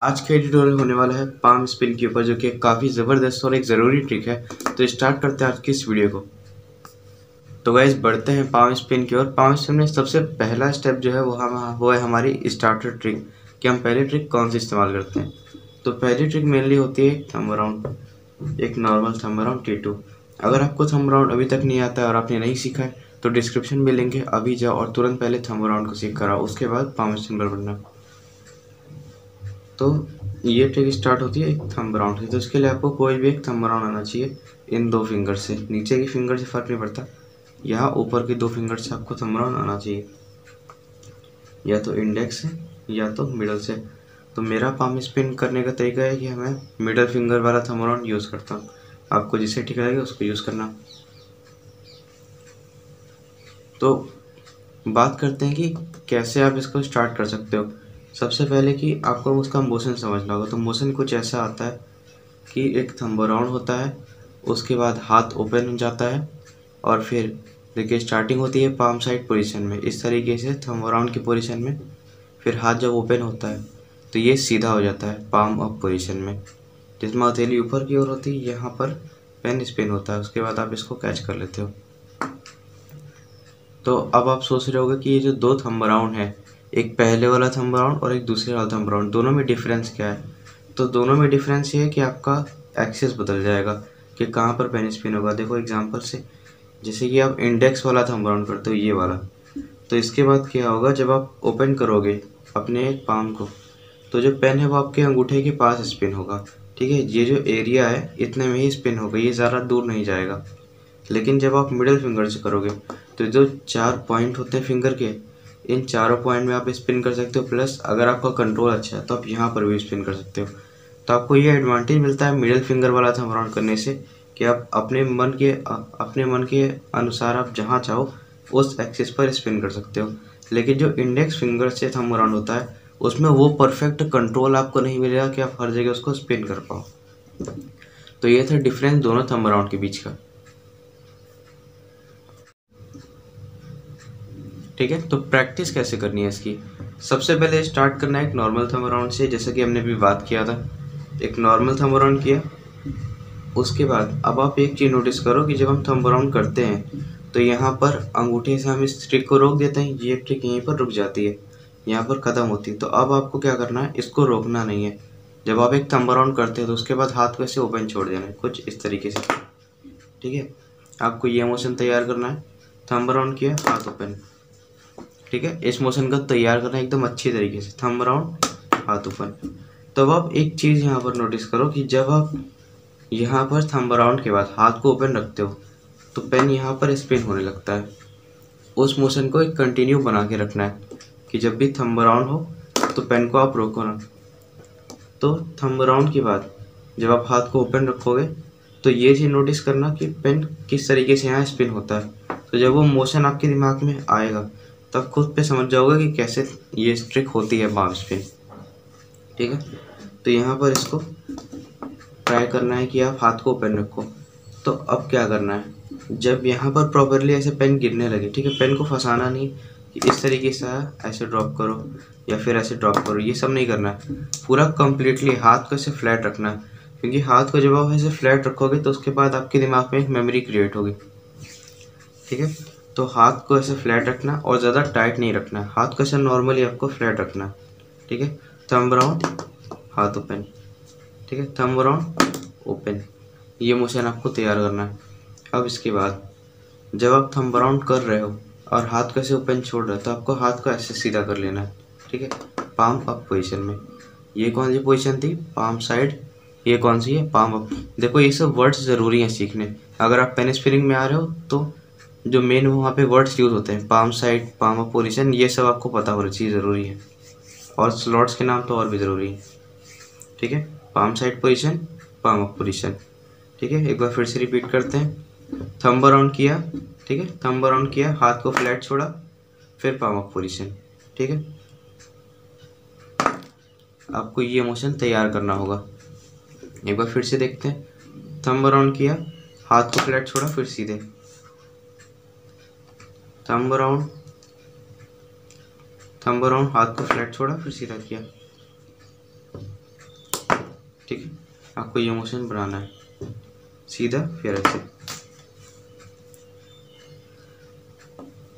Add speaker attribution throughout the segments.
Speaker 1: आज का ट्यूटोरियल होने वाला है पाम स्पिन के ऊपर, जो कि काफ़ी ज़बरदस्त और एक ज़रूरी ट्रिक है। तो स्टार्ट करते हैं आज की इस वीडियो को। तो गाइस बढ़ते हैं पाम स्पिन की ओर। पाम स्पिन में सबसे पहला स्टेप जो है वो है हमारी स्टार्टर ट्रिक, कि हम पहली ट्रिक कौन सी इस्तेमाल करते हैं। तो पहली ट्रिक मेनली होती है थंब अराउंड, एक नॉर्मल थंब अराउंड T2। अगर आपको थंब अराउंड अभी तक नहीं आता है और आपने नहीं सीखा है तो डिस्क्रिप्शन में लिंक है, अभी जाओ और तुरंत पहले थंब अराउंड को सीख कर आओ, उसके बाद पाम स्पिन पर बढ़ना। तो ये ट्रिक स्टार्ट होती है एक थंब अराउंड से। तो इसके लिए आपको कोई भी एक थंब अराउंड आना चाहिए इन दो फिंगर से। नीचे की फिंगर से फर्क नहीं पड़ता, यहाँ ऊपर की दो फिंगर से आपको थंब अराउंड आना चाहिए, या तो इंडेक्स से या तो मिडल से। तो मेरा पाम स्पिन करने का तरीका है कि मैं मिडल फिंगर वाला थंब अराउंड यूज़ करता हूँ। आपको जिसे ठीक लगेगा उसको यूज़ करना। तो बात करते हैं कि कैसे आप इसको स्टार्ट कर सकते हो। सबसे पहले कि आपको उसका मोशन समझना होगा। तो मोशन कुछ ऐसा आता है कि एक थंब अराउंड होता है, उसके बाद हाथ ओपन हो जाता है, और फिर देखिए स्टार्टिंग होती है पाम साइड पोजीशन में, इस तरीके से थंब अराउंड की पोजीशन में। फिर हाथ जब ओपन होता है तो ये सीधा हो जाता है पाम अप पोजीशन में, जिसमें हथेली ऊपर की ओर होती है। यहाँ पर पेन स्पिन होता है, उसके बाद आप इसको कैच कर लेते हो। तो अब आप सोच रहे होगे कि ये जो दो थंब अराउंड है, एक पहले वाला थंब अराउंड और एक दूसरे वाला थंब अराउंड, दोनों में डिफरेंस क्या है। तो दोनों में डिफरेंस ये है कि आपका एक्सिस बदल जाएगा कि कहाँ पर पेन स्पिन होगा। देखो एग्जांपल से, जैसे कि आप इंडेक्स वाला थंब अराउंड करते हो, ये वाला, तो इसके बाद क्या होगा, जब आप ओपन करोगे अपने पाम को तो जो पेन है वो आपके अंगूठे के पास स्पिन होगा। ठीक है, ये जो एरिया है इतने में ही स्पिन होगा, ये ज़्यादा दूर नहीं जाएगा। लेकिन जब आप मिडिल फिंगर से करोगे तो जो 4 पॉइंट होते हैं फिंगर के, इन चारों पॉइंट में आप स्पिन कर सकते हो। प्लस अगर आपका कंट्रोल अच्छा है तो आप यहाँ पर भी स्पिन कर सकते हो। तो आपको ये एडवांटेज मिलता है मिडिल फिंगर वाला थंब अराउंड करने से, कि आप अपने मन के अनुसार आप जहाँ चाहो उस एक्सिस पर स्पिन कर सकते हो। लेकिन जो इंडेक्स फिंगर से थंब अराउंड होता है उसमें वो परफेक्ट कंट्रोल आपको नहीं मिलेगा कि आप हर जगह उसको स्पिन कर पाओ। तो ये था डिफरेंस दोनों थंब अराउंड के बीच का। ठीक है, तो प्रैक्टिस कैसे करनी है इसकी। सबसे पहले स्टार्ट करना है एक नॉर्मल थंब अराउंड से, जैसा कि हमने अभी बात किया था। एक नॉर्मल थंब अराउंड किया, उसके बाद अब आप एक चीज़ नोटिस करो कि जब हम थंब अराउंड करते हैं तो यहाँ पर अंगूठे से हम इस ट्रिक को रोक देते हैं, ये ट्रिक यहीं पर रुक जाती है, यहाँ पर ख़त्म होती है। तो अब आपको क्या करना है, इसको रोकना नहीं है। जब आप एक थंब अराउंड करते हो तो उसके बाद हाथ को ऐसे ओपन छोड़ देना है, कुछ इस तरीके से। ठीक है, आपको ये मोशन तैयार करना है, थंब अराउंड किया, हाथ ओपन। ठीक है, इस मोशन को तैयार करना है एकदम अच्छी तरीके से, थंब अराउंड, हाथ ओपन। तो अब आप एक चीज़ यहाँ पर नोटिस करो कि जब आप यहाँ पर थंब अराउंड के बाद हाथ को ओपन रखते हो तो पेन यहाँ पर स्पिन होने लगता है। उस मोशन को एक कंटिन्यू बना के रखना है कि जब भी थंब अराउंड हो तो पेन को आप रोको ना। तो थंब अराउंड के बाद जब आप हाथ को ओपन रखोगे तो ये चीज़ नोटिस करना कि पेन किस तरीके से यहाँ स्पिन होता है। तो जब वो मोशन आपके दिमाग में आएगा तब खुद पे समझ जाओगे कि कैसे ये ट्रिक होती है पाम स्पिन। ठीक है, तो यहाँ पर इसको ट्राई करना है कि आप हाथ को ओपन रखो। तो अब क्या करना है, जब यहाँ पर प्रॉपरली ऐसे पेन गिरने लगे, ठीक है, पेन को फंसाना नहीं कि इस तरीके से ऐसे ड्रॉप करो या फिर ऐसे ड्रॉप करो, ये सब नहीं करना है। पूरा कंप्लीटली हाथ को ऐसे फ्लैट रखना है, क्योंकि हाथ को जब आप ऐसे फ्लैट रखोगे तो उसके बाद आपके दिमाग में एक मेमोरी क्रिएट होगी। ठीक है, तो हाथ को ऐसे फ्लैट रखना और ज़्यादा टाइट नहीं रखना है, हाथ को ऐसे नॉर्मली आपको फ्लैट रखना है। ठीक है, थंब अराउंड, हाथ ओपन। ठीक है, थंब अराउंड, ओपन, ये मोशन आपको तैयार करना है। अब इसके बाद जब आप थंब अराउंड कर रहे हो और हाथ को ऐसे ओपन छोड़ रहे हो तो आपको हाथ को ऐसे सीधा कर लेना है। ठीक है, पाम अप पोजीशन में। ये कौन सी पोजीशन थी, पाम साइड, ये कौन सी है, पाम अप। देखो ये सब वर्ड्स ज़रूरी हैं सीखने। अगर आप पेन स्पिनिंग में आ रहे हो तो जो मेन वहाँ पे वर्ड्स यूज़ होते हैं, palm side, palm up position, ये सब आपको पता होना चाहिए, ज़रूरी है। और स्लॉट्स के नाम तो और भी ज़रूरी है। ठीक है, palm side position, palm up position. ठीक है, एक बार फिर से रिपीट करते हैं। थंब अराउंड किया, ठीक है, थंब अराउंड किया, हाथ को फ्लैट छोड़ा, फिर पाम अप पोजीशन। ठीक है, आपको ये मोशन तैयार करना होगा। एक बार फिर से देखते हैं। थंब अराउंड किया, हाथ को फ्लैट छोड़ा, फिर सीधे, थंब अराउंड, थंब अराउंड, हाथ को फ्लैट छोड़ा, फिर सीधा किया। ठीक है, आपको ये मोशन बनाना है सीधा, फिर ऐसे।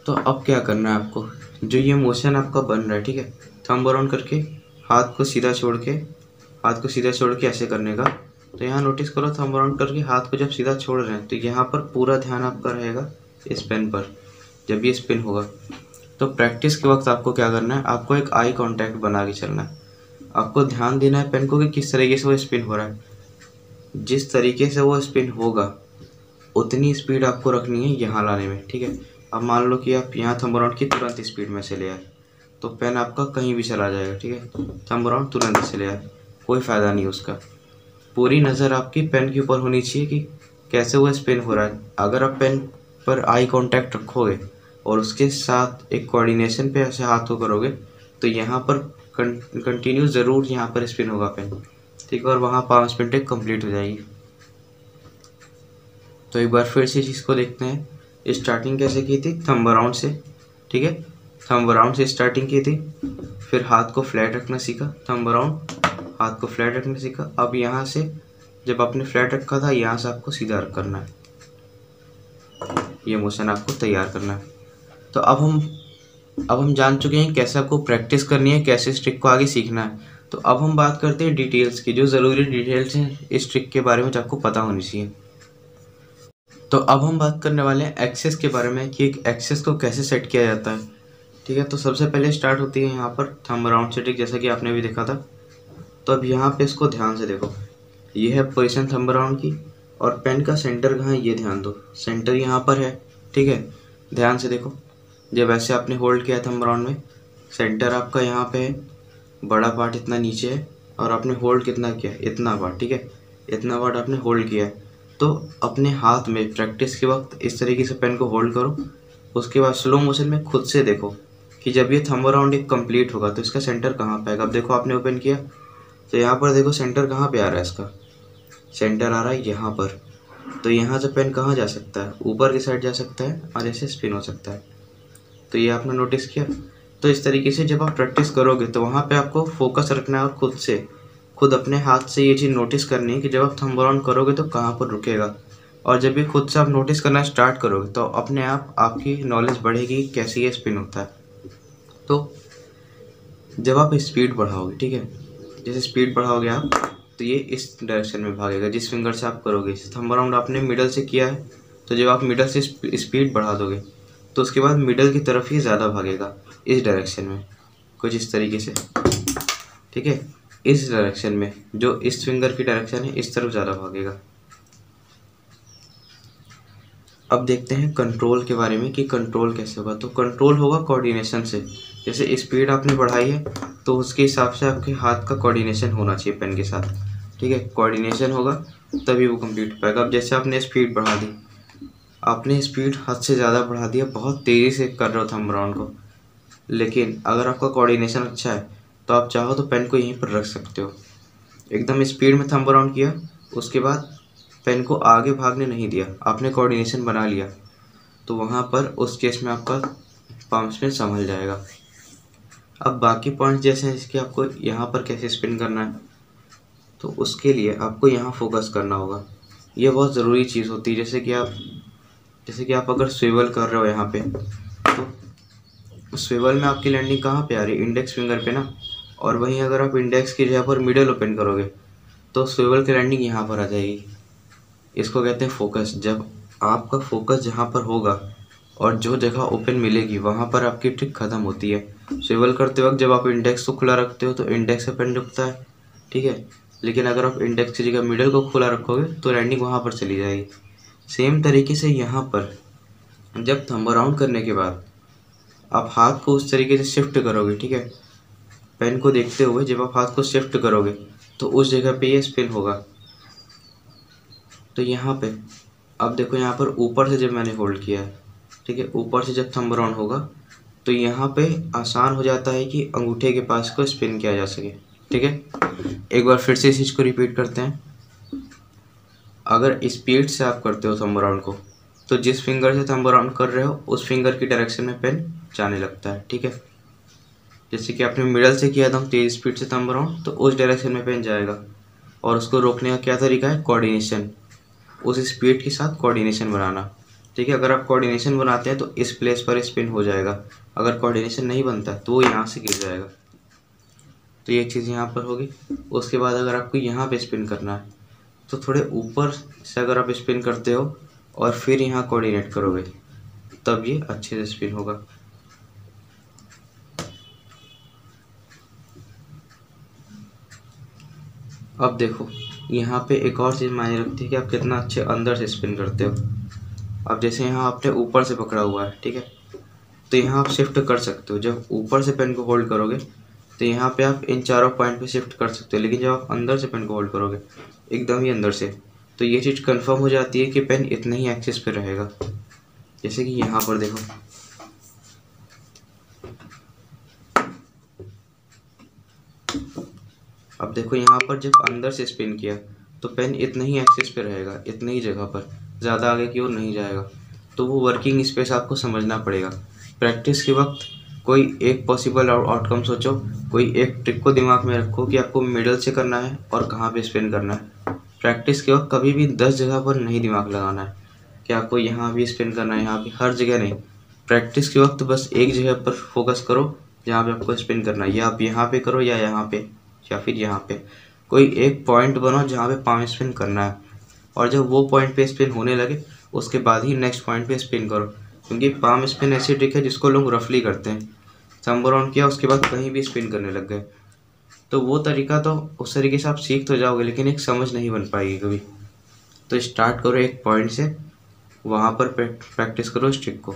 Speaker 1: तो अब क्या करना है आपको, जो ये मोशन आपका बन रहा है, ठीक है, थंब अराउंड करके हाथ को सीधा छोड़ के ऐसे करने का। तो यहाँ नोटिस करो, थंब अराउंड करके हाथ को जब सीधा छोड़ रहे हैं तो यहाँ पर पूरा ध्यान आपका रहेगा इस पेन पर जब ये स्पिन होगा। तो प्रैक्टिस के वक्त आपको क्या करना है, आपको एक आई कांटेक्ट बना के चलना है। आपको ध्यान देना है पेन को कि किस तरीके से वो स्पिन हो रहा है। जिस तरीके से वो स्पिन होगा उतनी स्पीड आपको रखनी है यहाँ लाने में, ठीक है। अब मान लो कि आप यहाँ थंब अराउंड की तुरंत स्पीड में से ले आए तो पेन आपका कहीं भी चला जाएगा, ठीक है। थंब अराउंड तुरंत से ले आए, कोई फ़ायदा नहीं उसका। पूरी नज़र आपकी पेन के ऊपर होनी चाहिए कि कैसे वो स्पिन हो रहा है। अगर आप पेन पर आई कांटेक्ट रखोगे और उसके साथ एक कोऑर्डिनेशन पे ऐसे हाथ को करोगे तो यहाँ पर कंटिन्यू ज़रूर यहाँ पर स्पिन होगा पेन, ठीक है, और वहाँ पाम स्पिन टेक कंप्लीट हो जाएगी। तो एक बार फिर से चीज़ को देखते हैं, स्टार्टिंग कैसे की थी, थंब अराउंड से, ठीक है, थंब अराउंड से स्टार्टिंग की थी, फिर हाथ को फ्लैट रखना सीखा, थंब अराउंड, हाथ को फ्लैट रखना सीखा। अब यहाँ से जब आपने फ्लैट रखा था यहाँ से आपको सीधा करना है, ये मोशन आपको तैयार करना है। तो अब हम जान चुके हैं कैसे आपको प्रैक्टिस करनी है, कैसे इस ट्रिक को आगे सीखना है। तो अब हम बात करते हैं डिटेल्स की, जो ज़रूरी डिटेल्स हैं इस ट्रिक के बारे में जो आपको पता होनी चाहिए। तो अब हम बात करने वाले हैं एक्सेस के बारे में कि एक एक्सेस को कैसे सेट किया जाता है, ठीक है। तो सबसे पहले स्टार्ट होती है यहाँ पर थंब अराउंड से ट्रिक, जैसा कि आपने भी देखा था। तो अब यहाँ पे इसको ध्यान से देखो, ये है पोजीशन थंब अराउंड की और पेन का सेंटर कहाँ है ये ध्यान दो, सेंटर यहाँ पर है, ठीक है। ध्यान से देखो, जब ऐसे आपने होल्ड किया थंब अराउंड में, सेंटर आपका यहाँ पे है, बड़ा पार्ट इतना नीचे है और आपने होल्ड कितना किया, इतना पार्ट, ठीक है, इतना पार्ट आपने होल्ड किया है। तो अपने हाथ में प्रैक्टिस के वक्त इस तरीके से पेन को होल्ड करो। उसके बाद स्लो मोशन में खुद से देखो कि जब ये थंब अराउंड एक कंप्लीट होगा तो इसका सेंटर कहाँ पे आएगा। अब देखो आपने ओपन किया तो यहाँ पर देखो सेंटर कहाँ पे आ रहा है, इसका सेंटर आ रहा है यहाँ पर। तो यहाँ से पेन कहाँ जा सकता है, ऊपर की साइड जा सकता है और ऐसे स्पिन हो सकता है। तो ये आपने नोटिस किया। तो इस तरीके से जब आप प्रैक्टिस करोगे तो वहाँ पे आपको फोकस रखना है और खुद अपने हाथ से ये चीज़ नोटिस करनी है कि जब आप थंब अराउंड करोगे तो कहाँ पर रुकेगा। और जब ये खुद से आप नोटिस करना स्टार्ट करोगे तो अपने आप आपकी नॉलेज बढ़ेगी कैसे ये स्पिन होता है। तो जब आप स्पीड बढ़ाओगे, ठीक है, जैसे स्पीड बढ़ाओगे आप तो ये इस डायरेक्शन में भागेगा जिस फिंगर से आप करोगे। थंब अराउंड आपने मिडल से किया है तो जब आप मिडल से स्पीड बढ़ा दोगे तो उसके बाद मिडल की तरफ ही ज़्यादा भागेगा, इस डायरेक्शन में, कुछ इस तरीके से, ठीक है, इस डायरेक्शन में, जो इस फिंगर की डायरेक्शन है इस तरफ ज़्यादा भागेगा। अब देखते हैं कंट्रोल के बारे में कि कंट्रोल कैसे होगा। तो कंट्रोल होगा कोऑर्डिनेशन से, जैसे स्पीड आपने बढ़ाई है तो उसके हिसाब से आपके हाथ का कोऑर्डिनेशन होना चाहिए पेन के साथ, ठीक है, कोऑर्डिनेशन होगा तभी वो कंप्लीट हो पाएगा। अब जैसे आपने स्पीड बढ़ा दी, आपने स्पीड हद से ज़्यादा बढ़ा दिया, बहुत तेज़ी से कर रहे हो थंब अराउंड को, लेकिन अगर आपका कोऑर्डिनेशन अच्छा है तो आप चाहो तो पेन को यहीं पर रख सकते हो। एकदम स्पीड में थंब अराउंड किया, उसके बाद पेन को आगे भागने नहीं दिया, आपने कोऑर्डिनेशन बना लिया, तो वहाँ पर उस केस में आपका पाम स्पिन संभल जाएगा। अब बाकी पॉइंट्स जैसे हैं इसके आपको यहाँ पर कैसे स्पिन करना है, तो उसके लिए आपको यहाँ फोकस करना होगा। ये बहुत ज़रूरी चीज़ होती है। जैसे कि आप अगर स्विवल कर रहे हो यहाँ पे, तो स्विवल में आपकी लैंडिंग कहाँ पे आ रही है, इंडेक्स फिंगर पे ना। और वहीं अगर आप इंडेक्स की जगह पर मिडल ओपन करोगे तो स्विवल की लैंडिंग यहाँ पर आ जाएगी। इसको कहते हैं फोकस। जब आपका फोकस जहाँ पर होगा और जो जगह ओपन मिलेगी वहाँ पर आपकी ट्रिक ख़त्म होती है। स्विवल करते वक्त जब आप इंडेक्स को खुला रखते हो तो इंडेक्स से पेन रुकता है, ठीक है, लेकिन अगर आप इंडेक्स की जगह मिडल को खुला रखोगे तो लैंडिंग वहाँ पर चली जाएगी। सेम तरीके से यहाँ पर जब थंब अराउंड करने के बाद आप हाथ को उस तरीके से शिफ्ट करोगे, ठीक है, पेन को देखते हुए जब आप हाथ को शिफ्ट करोगे तो उस जगह पे ये स्पिन होगा। तो यहाँ पे अब देखो, यहाँ पर ऊपर से जब मैंने होल्ड किया है, ठीक है, ऊपर से जब थंब अराउंड होगा तो यहाँ पे आसान हो जाता है कि अंगूठे के पास को स्पिन किया जा सके, ठीक है। एक बार फिर से इस चीज़ को रिपीट करते हैं। अगर स्पीड से आप करते हो थंब अराउंड को तो जिस फिंगर से थंब अराउंड कर रहे हो उस फिंगर की डायरेक्शन में पेन जाने लगता है, ठीक है। जैसे कि आपने मिडल से किया था तेज़ स्पीड से थंब अराउंड तो उस डायरेक्शन में पेन जाएगा। और उसको रोकने का क्या तरीका है, कोऑर्डिनेशन, उस स्पीड के साथ कोऑर्डिनेशन बनाना। ठीक है, अगर आप कोऑर्डिनेशन बनाते हैं तो इस प्लेस पर स्पिन हो जाएगा, अगर कोऑर्डिनेशन नहीं बनता तो वो यहाँ से गिर जाएगा। तो ये चीज़ यहाँ पर होगी। उसके बाद अगर आपको यहाँ पे स्पिन करना है तो थोड़े ऊपर से अगर आप स्पिन करते हो और फिर यहाँ कोऑर्डिनेट करोगे तब ये अच्छे से स्पिन होगा। अब देखो यहाँ पे एक और चीज़ मायने रखती है कि आप कितना अच्छे अंदर से स्पिन करते हो। अब जैसे यहाँ आपने ऊपर से पकड़ा हुआ है, ठीक है, तो यहाँ आप शिफ्ट कर सकते हो। जब ऊपर से पेन को होल्ड करोगे तो यहाँ पे आप इन चारों पॉइंट पे शिफ्ट कर सकते हो, लेकिन जब आप अंदर से पेन को होल्ड करोगे एकदम ही अंदर से, तो ये चीज़ कंफर्म हो जाती है कि पेन इतने ही एक्सिस पे रहेगा। जैसे कि यहाँ पर देखो, अब देखो यहाँ पर जब अंदर से स्पिन किया तो पेन इतने ही एक्सिस पे रहेगा, इतने ही जगह पर, ज़्यादा आगे की ओर नहीं जाएगा। तो वो वर्किंग स्पेस आपको समझना पड़ेगा। प्रैक्टिस के वक्त कोई एक पॉसिबल आउटकम सोचो, कोई एक ट्रिक को दिमाग में रखो कि आपको मिडल से करना है और कहाँ पे स्पिन करना है। प्रैक्टिस के वक्त कभी भी 10 जगह पर नहीं दिमाग लगाना है कि आपको यहाँ भी स्पिन करना है, यहाँ भी, हर जगह नहीं। प्रैक्टिस के वक्त बस एक जगह पर फोकस करो जहाँ पे आपको स्पिन करना है, या आप यहाँ पे करो या यहाँ पे या फिर यहाँ पे। कोई एक पॉइंट बनाओ जहाँ पे पाम स्पिन करना है, और जब वो पॉइंट पे स्पिन होने लगे उसके बाद ही नेक्स्ट पॉइंट पे स्पिन करो। क्योंकि पाम स्पिन ऐसी ट्रिक है जिसको लोग रफली करते हैं, थंब राउंड किया उसके बाद कहीं भी स्पिन करने लग गए। तो वो तरीका, तो उस तरीके से आप सीख तो जाओगे लेकिन एक समझ नहीं बन पाएगी कभी। तो स्टार्ट करो एक पॉइंट से, वहाँ पर प्रैक्टिस करो इस ट्रिक को।